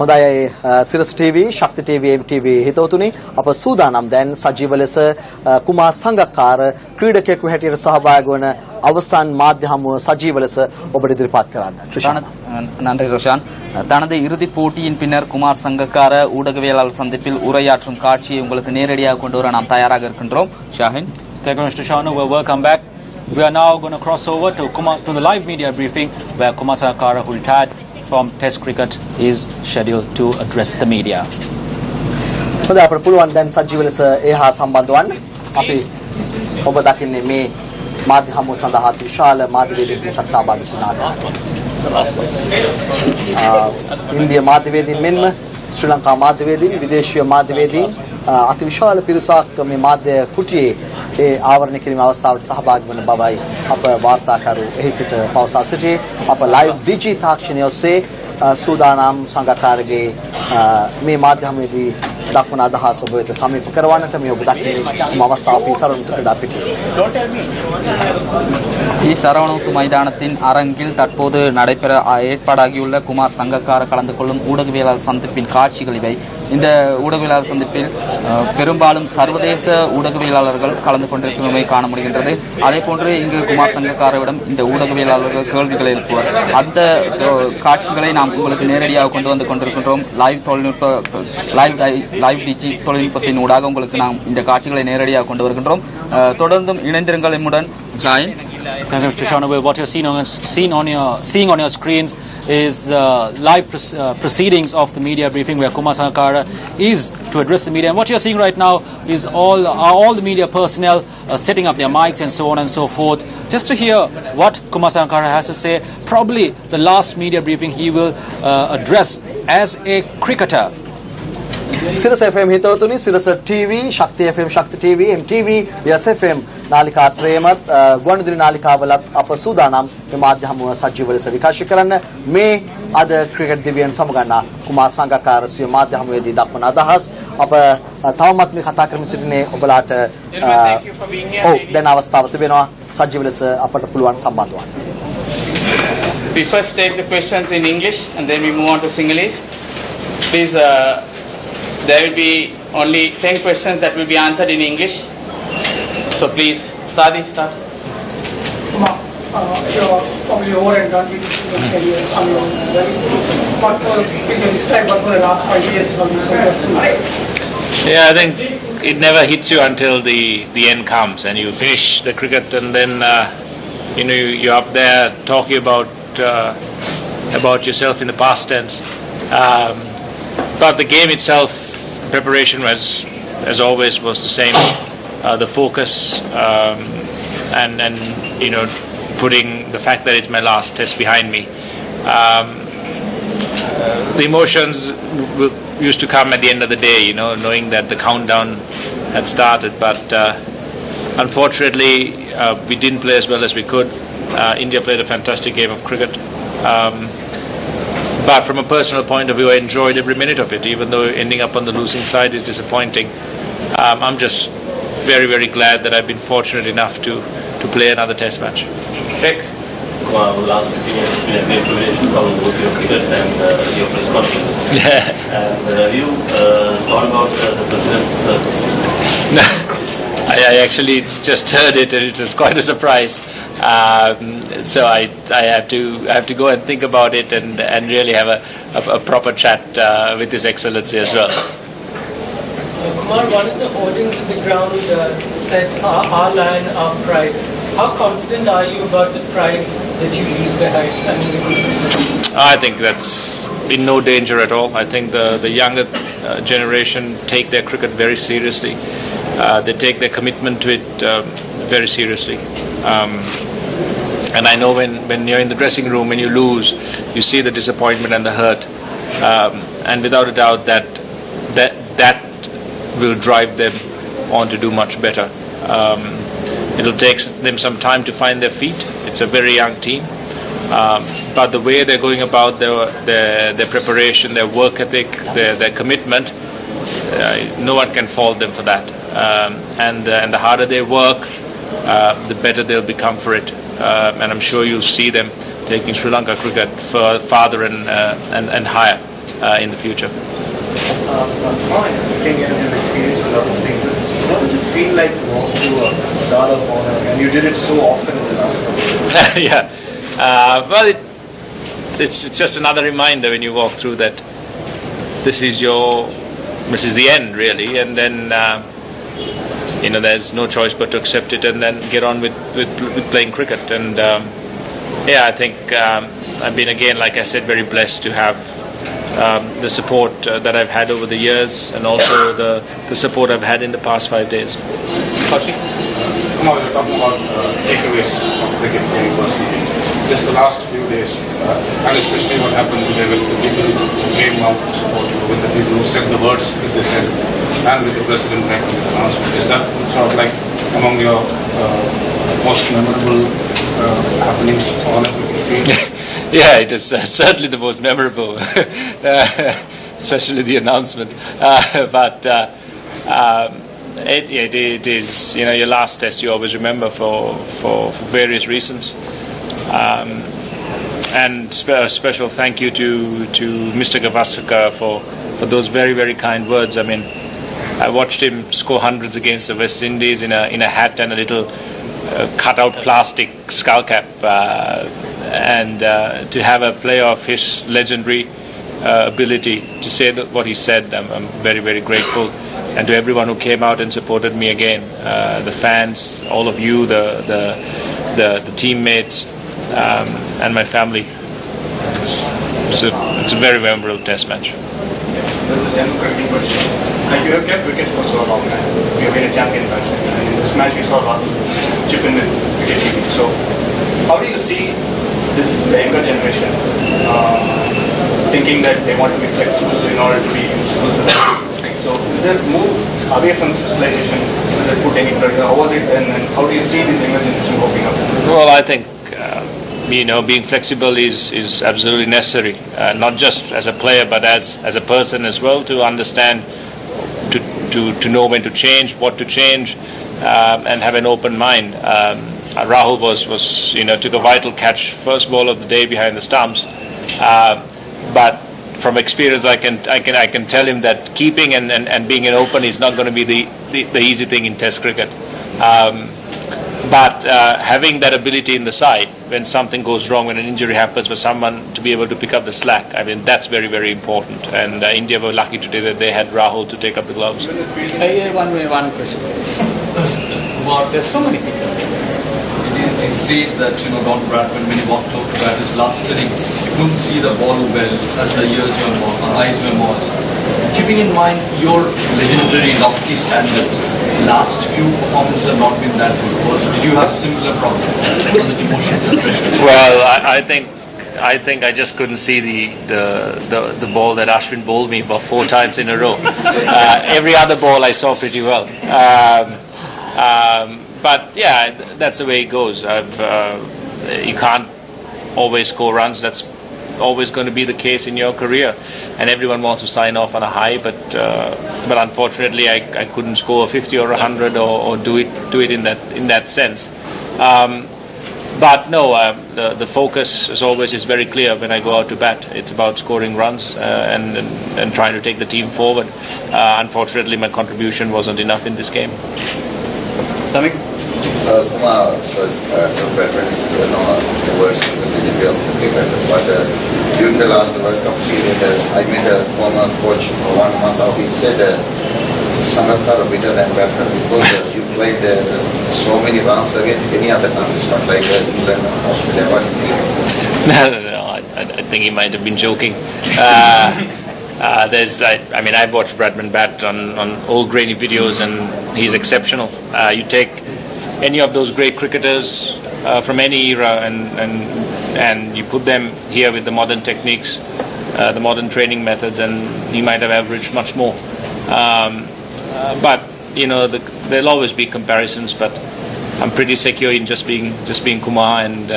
හොඳයි සිරස් TV ශක්ති TV MTV හිතවතුනි අප සූදානම් දැන් සජීව ලෙස කුමාර් සංගක්කාර ක්‍රීඩකයෙකු හැටියට සහභාගී වන අවසන් මාධ්‍ය හමුව සජීව ලෙස ඔබට ඉදිරිපත් කරන්න. நன்றி ரோஷான். தனது இறுதிப் போட்டியின் பின்னர் குமார் சங்கக்கார ஊடகவியலாளர் சந்திப்பில் உரையாற்றும் காட்சியை உங்களுக்கு நேரடியாக கொண்டு வர நாம் தயாராக இருக்கின்றோம். Shaheen. Thank you, Mr. Shanu. Welcome back. We are now going to cross over to the live media briefing where Kumar Sangakkara, who retired from Test cricket, is scheduled to address the media. හොඳයි අපට පුළුවන් දැන් සජීව ලෙස එහා සම්බන්ධ වන්න. අපි ඔබ දකින්නේ මේ මාධ්‍ය හමුව සඳහා විශාල මාධ්‍යවේදීන් පිරිසක් සහභාගී වුණා. ඉන්දියා මාධ්‍යවේදීන් මෙන්ම ශ්‍රී ලංකා මාධ්‍යවේදීන් විදේශීය මාධ්‍යවේදීන් අති විශාල පිරිසක් මේ මාධ්‍ය කුටියේ ඒ ආවරණය කිරීමේ අවස්ථාවට සහභාගී වන බවයි අප වාර්තාකරු එහි සිට පවසා සිටියේ. අප ලයිව් ඩීජී තාක්ෂණය ඔස්සේ සූදානම් සංගක්කාරගේ මේ මාධ්‍ය හමුවේදී දක්වන අදහස් ඔබ වෙත සමීප කරවන්නට මේ ඔබ දක්වන අවස්ථාව පිළිසරණුතු ක්‍රීඩා පිටියේ. சரவணமுத்து மைதானத்தின் அரங்கில் தற்போது நடைபெற ஏற்பாடாகியுள்ள குமார் சங்கக்கார கலந்து கொள்ளும் ஊடகவியலாளர் சந்திப்பின் காட்சிகள் இவை. இந்த ஊடகவியலாளர் சந்திப்பில் பெரும்பாலும் சர்வதேச ஊடகவியலாளர்கள் கலந்து கொண்டிருப்பதை காண முடிகின்றது. அதே போன்று இங்கு குமார் சங்கக்காரவிடம் இந்த ஊடகவியலாளர்கள் கேள்விகளை எழுப்புவர். அந்த காட்சிகளை நாம் உங்களுக்கு நேரடியாக கொண்டு வந்து கொண்டிருக்கின்றோம். லைவ் டிஜி தொழில்நுட்பத்தின் ஊடாக உங்களுக்கு நாம் இந்த காட்சிகளை நேரடியாக கொண்டு வருகின்றோம். தொடர்ந்தும் இணைந்திருங்கள் எம்முடன். Join. Thank you, Mr. Shanu. What you're seeing on your screens is live proceedings of the media briefing where Kumar Sangakkara is to address the media. And what you're seeing right now is all the media personnel setting up their mics and so on and so forth, just to hear what Kumar Sangakkara has to say. Probably the last media briefing he will address as a cricketer. Sirasa FM හිතවතුනි Sirasa TV Shakthi FM Shakthi TV MTV YES FM නාලිකා ත්‍රයමත් ගුවන්විදුලි නාලිකාවලත් අප සූදානම් මේ මාධ්‍ය හමුව සජීව ලෙස විකාශය කරන්න. මේ අද ක්‍රිකට් දිවියෙන් සමගන්නා කුමාර් සංගක්කාර සිය මාධ්‍ය හමුවේදී දක්වන අදහස් අප තවමත් මේ කතා කරමින් සිටින්නේ ඔබලාට දැන් අවස්ථාව තිබෙනවා සජීව ලෙස අපට පුළුවන් සම්බන්ධ වන්න. We first take the questions in English and then we move on to Sinhalese. Please there will be only 10 questions that will be answered in English. So please, Sadi, start. You're probably over and done with your career. Can you describe what were the last 5 years from you? Yeah, I think it never hits you until the end comes and you finish the cricket, and then you're up there talking about yourself in the past tense. But the game itself, preparation was, as always, was the same. The focus and putting the fact that it's my last test behind me. The emotions used to come at the end of the day, knowing that the countdown had started. But unfortunately, we didn't play as well as we could. India played a fantastic game of cricket. But from a personal point of view, I enjoyed every minute of it, even though ending up on the losing side is disappointing. I'm just very, very glad that I've been fortunate enough to play another test match. Thanks. Last 15 years has been a great privilege to cover both your cricket and your press conferences. And have you thought about the president's... No, I actually just heard it and it was quite a surprise. So I have to go and think about it and really have a proper chat with His Excellency as well. Kumar, one of the hoardings on the ground said, "Our line, our pride." How confident are you about the pride that you leave behind? I think that's in no danger at all. I think the younger generation take their cricket very seriously. They take their commitment to it very seriously. And I know when you're in the dressing room, when you lose, you see the disappointment and the hurt. And without a doubt that will drive them on to do much better. It'll take them some time to find their feet. It's a very young team. But the way they're going about their preparation, their work ethic, their commitment, no one can fault them for that. And the harder they work, the better they'll become for it. And I'm sure you'll see them taking Sri Lanka cricket farther and higher. in the future. Fine, looking at and experienced a lot of things. What does it feel like to walk through a Guard of Honor? And you did it so often in the last couple of years. Yeah. Well, it's just another reminder when you walk through that this is the end, really, and then there's no choice but to accept it and then get on with playing cricket. And I think I've been, again, like I said, very blessed to have the support that I've had over the years, and also the support I've had in the past 5 days. Kaushik, Kumar, you're talking about takeaways from cricket very personally. Just the last few days, and especially what happened today with the people who came out to support you, with the people who said the words that they said, and with the president making the announcement. Is that sort of like among your most memorable happenings on a cricket field? Yeah, it is certainly the most memorable, especially the announcement. It is, your last test you always remember for various reasons. And a special thank you to Mr. Gavaskar for those very, very kind words. I mean, I watched him score hundreds against the West Indies in a hat and a little cut-out plastic skull cap, and to have a player of his legendary ability to say what he said, I'm very, very grateful. And to everyone who came out and supported me again, the fans, all of you, the teammates, and my family. It's a very memorable test match. There's a democratic question. Like, you have kept wickets for so long, and you have been a champion batsman. And in this match, we saw Rahul chip in with wicket keeping. So, how do you see this younger generation thinking that they want to be flexible in order to be useful to them? So, is there a move away from specialization? Does it put any pressure? How was it then, and how do you see this younger generation coping up? Well, I think being flexible is absolutely necessary, not just as a player but as a person as well, to understand, to know when to change, what to change, and have an open mind. Rahul was took a vital catch, first ball of the day behind the stumps, but from experience I can tell him that keeping and being an open is not going to be the easy thing in Test cricket. But having that ability in the side, when something goes wrong, when an injury happens, for someone to be able to pick up the slack, I mean, that's very, very important. And India were lucky today that they had Rahul to take up the gloves. One question. There's so many people. It is said that, Don Bradman, when he walked out to bat his last innings, he couldn't see the ball well as the eyes were more. Keeping in mind your legendary lofty standards, last few performances have not been that good. Or did you have a similar problem on the emotions and pressures? Well, I think I just couldn't see the ball that Ashwin bowled me about 4 times in a row. Every other ball I saw pretty well. But yeah, that's the way it goes. You can't always score runs. That's always going to be the case in your career, and everyone wants to sign off on a high. But unfortunately, I couldn't score a 50 or 100 or do it in that sense. But no, the focus as always is very clear when I go out to bat. It's about scoring runs and trying to take the team forward. Unfortunately, my contribution wasn't enough in this game. Samik? Kumar, so the words in the legendary of the cricket, but during the last World Cup period, I met a former coach for 1 month out. He said Sangakkara better than Bradman because you played so many rounds against any other countries, not like England or Australia. What do you think? No, I think he might have been joking. I've watched Bradman bat on old grainy videos, and he's exceptional. You take any of those great cricketers from any era and you put them here with the modern techniques, the modern training methods, and he might have averaged much more. But there'll always be comparisons. But I'm pretty secure in just being Kumar and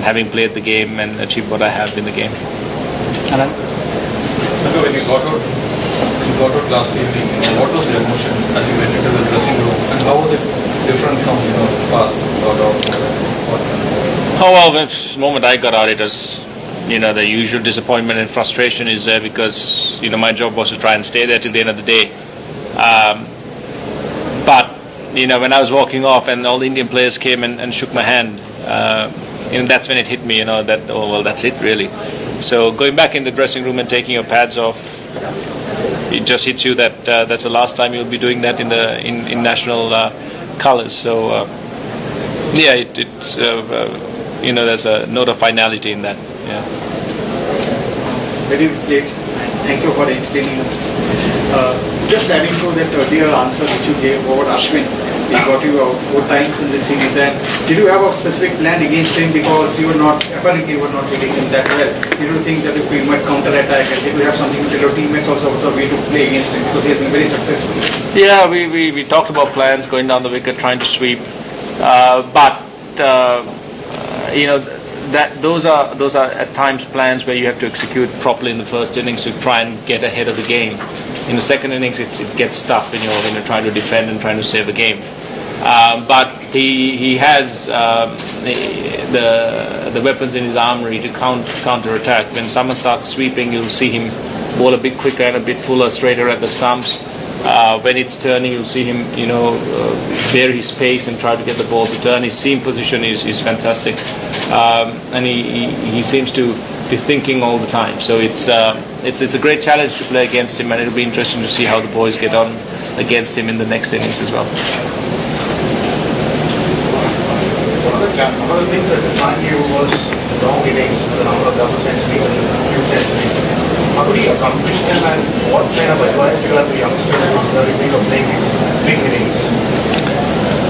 having played the game and achieved what I have in the game. Anand? So when you got out last evening, what was the emotion as you went into the dressing room, and how was it different from past got out? Oh well, the moment I got out, it was the usual disappointment and frustration is there because my job was to try and stay there till the end of the day. But when I was walking off and all the Indian players came and shook my hand, that's when it hit me, that that's it really. So going back in the dressing room and taking your pads off, it just hits you that that's the last time you'll be doing that in national colours. So it's there's a note of finality in that. Yeah. Very great. Thank you for entertaining us. Just adding to that earlier answer which you gave about Ashwin, he got you out 4 times in this series. And did you have a specific plan against him because apparently you were not hitting him that well? Did you think that if we might counter-attack, and did you have something to tell your teammates also about the way to play against him because he has been very successful? Yeah, we talked about plans going down the wicket, trying to sweep, those are at times plans where you have to execute properly in the first innings to try and get ahead of the game. In the second innings, it gets tough when you're trying to defend and trying to save the game. But he has the weapons in his armory to counter attack. When someone starts sweeping, you'll see him bowl a bit quicker and a bit fuller, straighter at the stumps. When it's turning, you'll see him, vary his pace and try to get the ball to turn. His seam position is fantastic, and he seems to be thinking all the time. So it's a great challenge to play against him, and it'll be interesting to see how the boys get on against him in the next innings as well. One of the things that defined you was long innings, the number of double centuries and few centuries. How do you accomplish them, and what kind of advice do you have to youngsters who think of playing these big innings?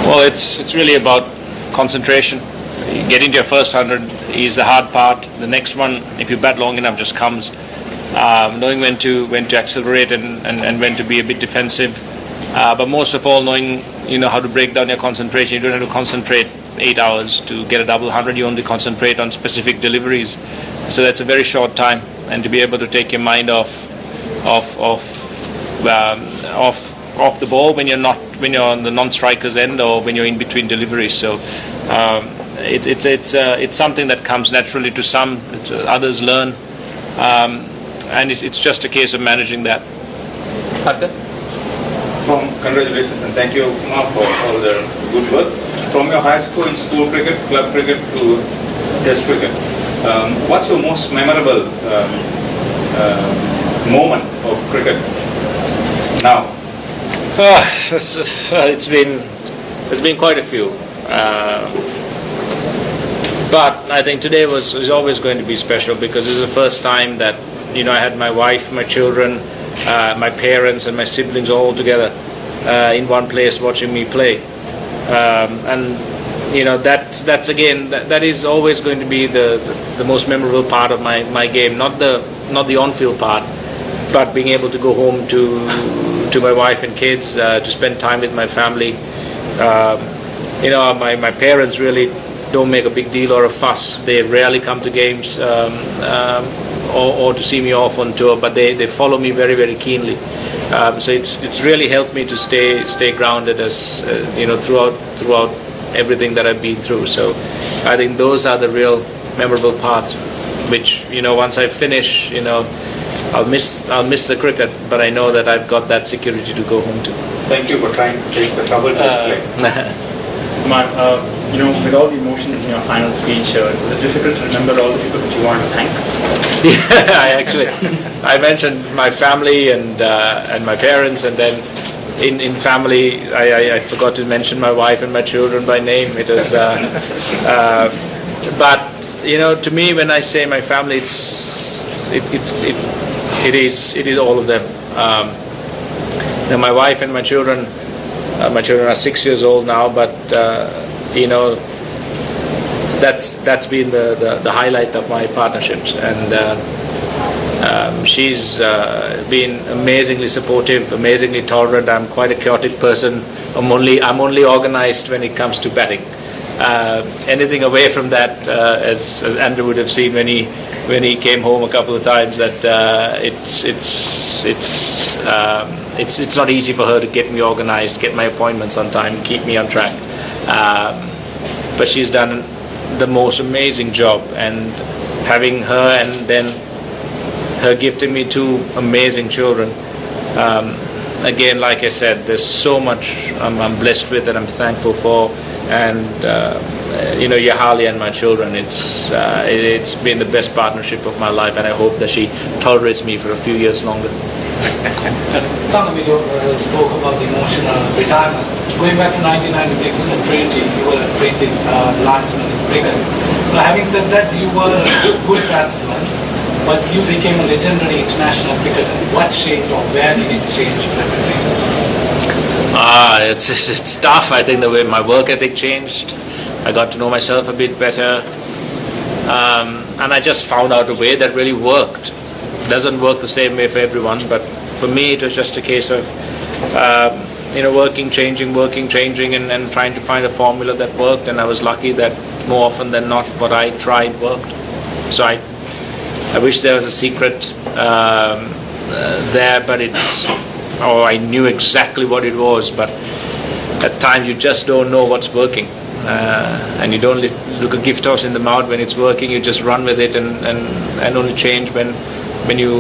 Well, it's really about concentration. Getting to your first 100 is the hard part. The next one, if you bat long enough, just comes. Knowing when to accelerate and when to be a bit defensive. But most of all, knowing how to break down your concentration. You don't have to concentrate 8 hours to get a double 100. You only concentrate on specific deliveries. So that's a very short time, and to be able to take your mind off the ball when you're on the non-striker's end or when you're in between deliveries. So it's something that comes naturally to some. Others learn, and it's just a case of managing that. Congratulations and thank you, Kumar, for all the good work. From your high school, school cricket, club cricket to test cricket, what's your most memorable moment of cricket now? It's been quite a few, but I think today is always going to be special because this is the first time that I had my wife, my children, my parents, and my siblings all together in one place watching me play, and that's again that is always going to be the most memorable part of my game, not the on-field part, but being able to go home to my wife and kids, to spend time with my family. My parents really don't make a big deal or a fuss. They rarely come to games or to see me off on tour, but they follow me very, very keenly. So it's really helped me to stay grounded as throughout everything that I've been through. So I think those are the real memorable parts, which once I finish, I'll miss the cricket, but I know that I've got that security to go home to. Thank you for trying to take the trouble to explain. Kumar, with all the emotions in your final speech, was it difficult to remember all the people that you wanted to thank? Yeah, I mentioned my family and my parents, and then in family, I forgot to mention my wife and my children by name. It was, but to me, when I say my family, it is all of them. My wife and my children are 6 years old now, but that's been the highlight of my partnerships, and she's been amazingly supportive, amazingly tolerant. I'm quite a chaotic person. I'm only organized when it comes to batting. Anything away from that, as Andrew would have seen when he came home a couple of times, that it's not easy for her to get me organized, get my appointments on time, keep me on track. But she's done the most amazing job, and having her and then her gifting me two amazing children. Again, like I said, there's so much I'm blessed with and I'm thankful for, and Yahali and my children, it's been the best partnership of my life, and I hope that she tolerates me for a few years longer. Some of you spoke about the emotional retirement. Going back to 1996 in Trinity, you were a Trinity linesman in cricket. Now, having said that, you were a good batsman, but you became a legendary international cricketer. What changed, or where did it change everything? It's tough. I think the way my work ethic changed. I got to know myself a bit better, and I just found out a way that really worked. It doesn't work the same way for everyone, but for me it was just a case of working, changing, and trying to find a formula that worked. And I was lucky that more often than not what I tried worked. So I wish there was a secret there, but I knew exactly what it was, but at times you just don't know what's working, and you don't look a gift horse in the mouth when it's working. You just run with it and only change when you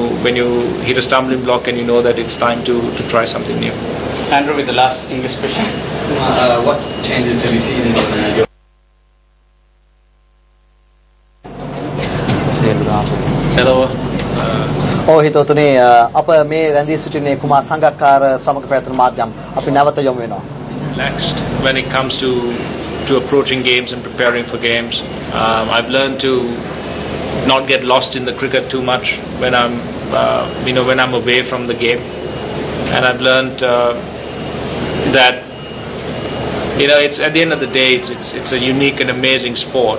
hit a stumbling block and you know that it's time to try something new. Andrew with the last English question. What changes have you seen in your Hello. හිතවතුනි අප මේ රැඳී සිටින්නේ කුමාර් සංගක්කාර සමග පැවැත්වෙන මාධ්‍යම් අපි නැවත යමු වෙනවා. Relaxed when it comes to approaching games and preparing for games. I've learned to not get lost in the cricket too much when I'm away from the game, and I've learned that it's at the end of the day it's a unique and amazing sport,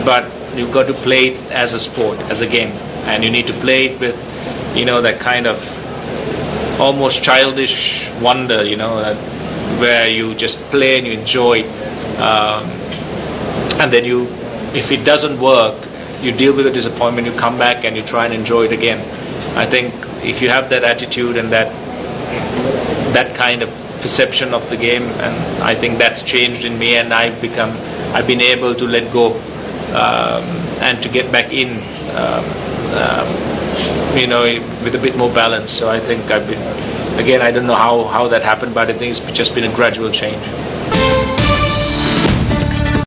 but you've got to play it as a sport, as a game, and you need to play it with that kind of almost childish wonder, where you just play and you enjoy, and then if it doesn't work, you deal with the disappointment, you come back and you try and enjoy it again. I think if you have that attitude and that kind of perception of the game, and I think that's changed in me, and I've been able to let go and to get back in with a bit more balance. So I think I don't know how that happened, but I think it's just been a gradual change.